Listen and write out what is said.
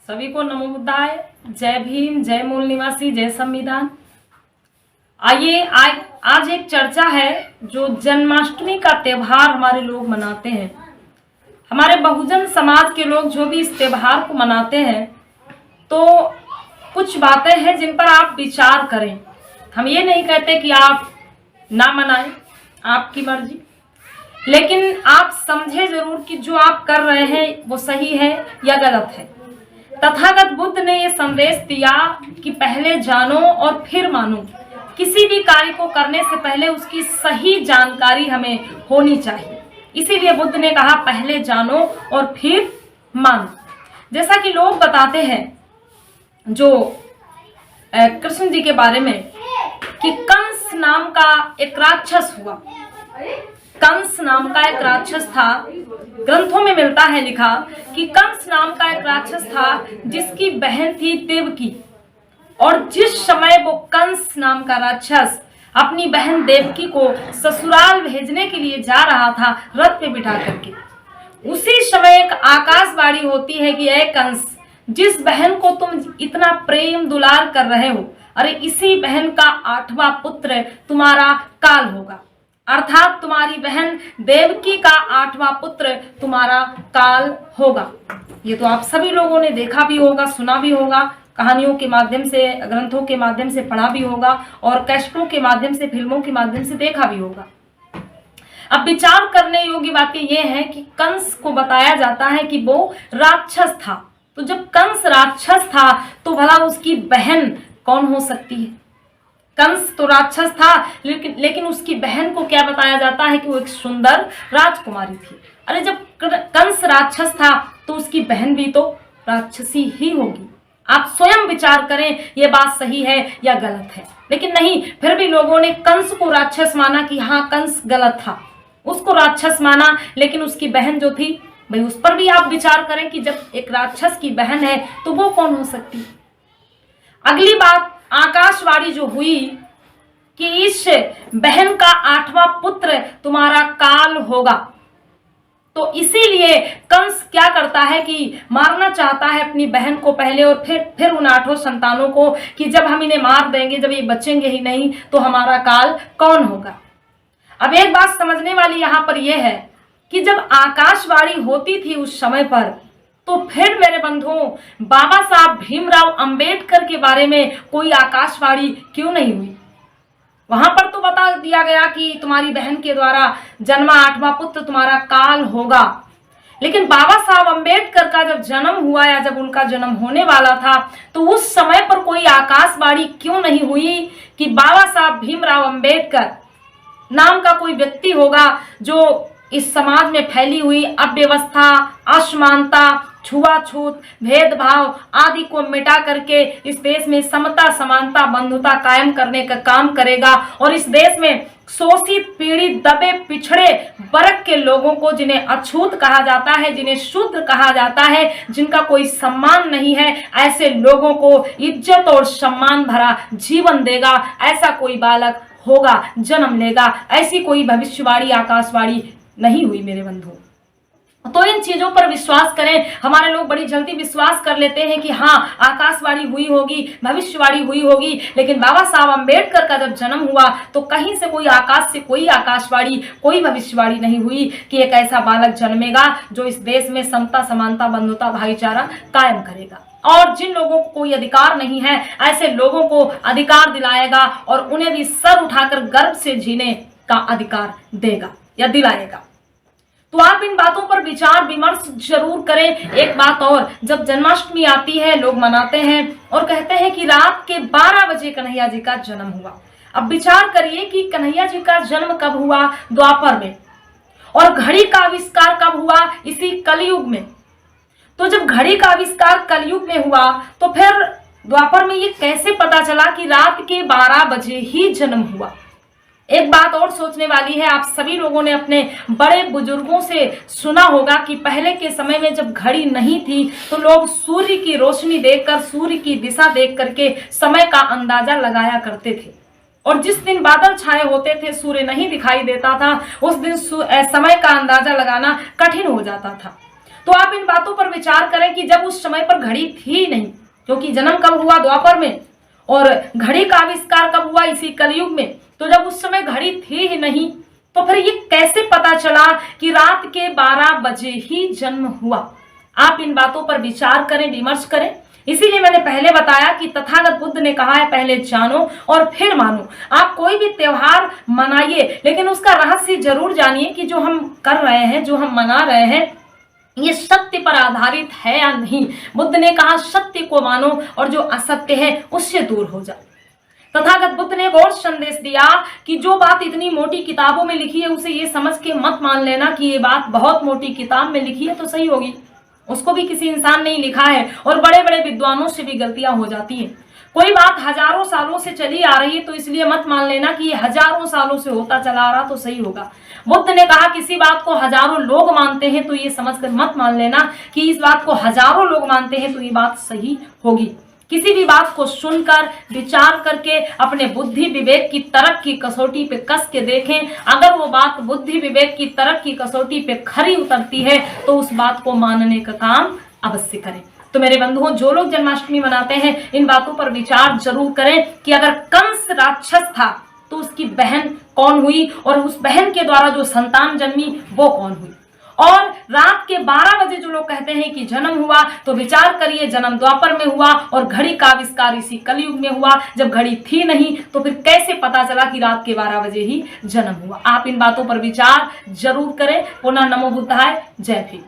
सभी को नमो बुद्धाय। जय भीम, जय मूल निवासी, जय संविधान। आइए आज एक चर्चा है जो जन्माष्टमी का त्योहार हमारे लोग मनाते हैं। हमारे बहुजन समाज के लोग जो भी इस त्योहार को मनाते हैं, तो कुछ बातें हैं जिन पर आप विचार करें। हम ये नहीं कहते कि आप ना मनाएं, आपकी मर्जी, लेकिन आप समझे जरूर कि जो आप कर रहे हैं वो सही है या गलत है। तथागत बुद्ध ने ये संदेश दिया कि पहले जानो और फिर मानो। किसी भी कार्य को करने से पहले उसकी सही जानकारी हमें होनी चाहिए। इसीलिए बुद्ध ने कहा पहले जानो और फिर मानो। जैसा कि लोग बताते हैं जो कृष्ण जी के बारे में कि कंस नाम का एक राक्षस हुआ। कंस नाम का एक राक्षस था। ग्रंथों में मिलता है लिखा कि कंस नाम का एक राक्षस था जिसकी बहन थी देवकी। और जिस समय वो कंस नाम का राक्षस अपनी बहन देवकी को ससुराल भेजने के लिए जा रहा था रथ पे बिठा करके, उसी समय एक आकाशवाणी होती है कि ऐ कंस, जिस बहन को तुम इतना प्रेम दुलार कर रहे हो, अरे इसी बहन का 8वां पुत्र तुम्हारा काल होगा। अर्थात तुम्हारी बहन देवकी का 8वां पुत्र तुम्हारा काल होगा। ये तो आप सभी लोगों ने देखा भी होगा, सुना भी होगा, कहानियों के माध्यम से, ग्रंथों के माध्यम से पढ़ा भी होगा और कैसेटों के माध्यम से, फिल्मों के माध्यम से देखा भी होगा। अब विचार करने योग्य बातें ये है कि कंस को बताया जाता है कि वो राक्षस था। तो जब कंस राक्षस था तो भला उसकी बहन कौन हो सकती है? कंस तो राक्षस था, लेकिन उसकी बहन को क्या बताया जाता है कि वो एक सुंदर राजकुमारी थी। अरे जब कंस राक्षस था तो उसकी बहन भी तो राक्षसी ही होगी। आप स्वयं विचार करें ये बात सही है या गलत है। लेकिन नहीं, फिर भी लोगों ने कंस को राक्षस माना कि हाँ कंस गलत था, उसको राक्षस माना। लेकिन उसकी बहन जो थी, भाई उस पर भी आप विचार करें कि जब एक राक्षस की बहन है तो वो कौन हो सकती है। अगली बात, आकाशवाणी जो हुई कि इस बहन का 8वां पुत्र तुम्हारा काल होगा, तो इसीलिए कंस क्या करता है कि मारना चाहता है अपनी बहन को पहले और फिर उन 8 संतानों को, कि जब हम इन्हें मार देंगे, जब ये बचेंगे ही नहीं तो हमारा काल कौन होगा। अब एक बात समझने वाली यहाँ पर यह है कि जब आकाशवाणी होती थी उस समय पर, तो फिर मेरे बंधुओं बाबा साहब भीमराव अंबेडकर के बारे में कोई आकाशवाणी क्यों नहीं हुई? वहां पर तो बता दिया गया कि तुम्हारी बहन के द्वारा जन्मा 8वां पुत्र तुम्हारा काल होगा। लेकिन बाबा साहब अंबेडकर का जब जन्म हुआ या जब उनका जन्म होने वाला था, तो उस समय पर कोई आकाशवाणी क्यों नहीं हुई कि बाबा साहब भीमराव अंबेडकर नाम का कोई व्यक्ति होगा जो इस समाज में फैली हुई अव्यवस्था, असमानता, छुआछूत, भेदभाव आदि को मिटा करके इस देश में समता, समानता, बंधुता कायम करने का काम करेगा और इस देश में शोषित, पीड़ित, दबे, पिछड़े वर्ग के लोगों को, जिन्हें अछूत कहा जाता है, जिन्हें शूद्र कहा जाता है, जिनका कोई सम्मान नहीं है, ऐसे लोगों को इज्जत और सम्मान भरा जीवन देगा। ऐसा कोई बालक होगा, जन्म लेगा। ऐसी कोई भविष्यवाणी, आकाशवाणी नहीं हुई मेरे बंधु। तो इन चीजों पर विश्वास करें। हमारे लोग बड़ी जल्दी विश्वास कर लेते हैं कि हाँ आकाशवाणी हुई होगी, भविष्यवाणी हुई होगी। लेकिन बाबा साहब अंबेडकर का जब जन्म हुआ तो कहीं से कोई आकाश से कोई आकाशवाणी, कोई भविष्यवाणी नहीं हुई कि एक ऐसा बालक जन्मेगा जो इस देश में समता, समानता, बंधुता, भाईचारा कायम करेगा और जिन लोगों को कोई अधिकार नहीं है ऐसे लोगों को अधिकार दिलाएगा और उन्हें भी सर उठाकर गर्व से जीने का अधिकार देगा या दिलाएगा। तो आप इन बातों पर विचार विमर्श जरूर करें। एक बात और, जब जन्माष्टमी आती है लोग मनाते हैं और कहते हैं कि रात के 12 बजे कन्हैया जी का जन्म हुआ। अब विचार करिए कि कन्हैया जी का जन्म कब हुआ? द्वापर में। और घड़ी का आविष्कार कब हुआ? इसी कलयुग में। तो जब घड़ी का आविष्कार कलयुग में हुआ तो फिर द्वापर में ये कैसे पता चला कि रात के 12 बजे ही जन्म हुआ? एक बात और सोचने वाली है। आप सभी लोगों ने अपने बड़े बुजुर्गों से सुना होगा कि पहले के समय में जब घड़ी नहीं थी तो लोग सूर्य की रोशनी देखकर, सूर्य की दिशा देख करके समय का अंदाजा लगाया करते थे। और जिस दिन बादल छाए होते थे, सूर्य नहीं दिखाई देता था, उस दिन समय का अंदाजा लगाना कठिन हो जाता था। तो आप इन बातों पर विचार करें कि जब उस समय पर घड़ी थी नहीं, क्योंकि जन्म कब हुआ? द्वापर में, और घड़ी का आविष्कार कब हुआ? इसी कलयुग में। तो जब उस समय घड़ी थी ही नहीं, तो फिर ये कैसे पता चला कि रात के 12 बजे ही जन्म हुआ? आप इन बातों पर विचार करें, विमर्श करें। इसीलिए मैंने पहले बताया कि तथागत बुद्ध ने कहा है, पहले जानो और फिर मानो। आप कोई भी त्योहार मनाइए, लेकिन उसका रहस्य जरूर जानिए कि जो हम कर रहे हैं, जो हम मना रहे हैं, ये सत्य पर आधारित है या नहीं। बुद्ध ने कहा सत्य को मानो और जो असत्य है उससे दूर हो जाओ। तथागत बुद्ध ने एक और संदेश दिया कि जो बात इतनी मोटी किताबों में लिखी है उसे ये समझ के मत मान लेना कि ये बात बहुत मोटी किताब में लिखी है तो सही होगी। उसको भी किसी इंसान ने ही लिखा है, और बड़े बड़े विद्वानों से भी गलतियां हो जाती हैं। कोई बात हजारों सालों से चली आ रही है तो इसलिए मत मान लेना कि ये हजारों सालों से होता चला आ रहा तो सही होगा। बुद्ध ने कहा किसी बात को हजारों लोग मानते हैं तो ये समझकर मत मान लेना कि इस बात को हजारों लोग मानते हैं तो ये बात सही होगी। किसी भी बात को सुनकर विचार करके अपने बुद्धि विवेक की तरक की कसौटी पे कस के देखें। अगर वो बात बुद्धि विवेक की तरक की कसौटी पे खरी उतरती है तो उस बात को मानने का काम अवश्य करें। तो मेरे बंधुओं, जो लोग जन्माष्टमी मनाते हैं इन बातों पर विचार जरूर करें कि अगर कंस राक्षस था तो उसकी बहन कौन हुई, और उस बहन के द्वारा जो संतान जन्मी वो कौन हुई। और रात के 12 बजे जो लोग कहते हैं कि जन्म हुआ, तो विचार करिए जन्म द्वापर में हुआ और घड़ी का आविष्कार इसी कलयुग में हुआ। जब घड़ी थी नहीं तो फिर कैसे पता चला कि रात के 12 बजे ही जन्म हुआ? आप इन बातों पर विचार जरूर करें। पुनः नमो बुद्धाय। जय भीम।